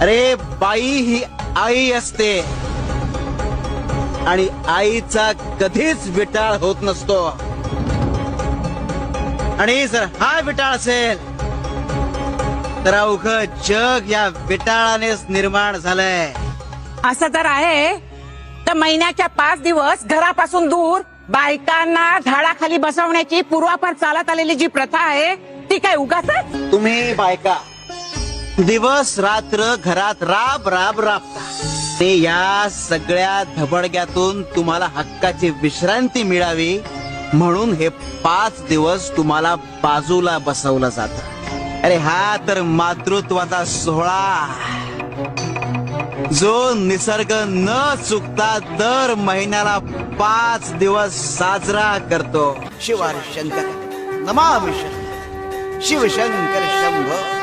अरे बाई ही आई असते आणि आईचा कधीच विटाळ होत नसतो. आणि जर हा विटाळ असेल तर अवघं जग या विटाळानेच निर्माण झालंय. असं जर आहे तर महिन्याच्या 5 दिवस घरापासून दूर बायकांना झाडाखाली बसवण्याची पूर्वापार चालत आलेली जी प्रथा आहे ती काय उगाच? तुम्ही बायका दिवस रात्र घरात राब राब राबता. ते या सगळ्या धबडग्यातून तुम्हाला हक्काची विश्रांती मिळावी म्हणून हे 5 दिवस तुम्हाला बाजूला बसवलं जात. अरे हा तर मातृत्वाचा सोहळा जो निसर्ग न चुकता दर महिन्याला 5 दिवस साजरा करतो. शिवार शंकर नमामि शंकर शिवशंकर शंभो.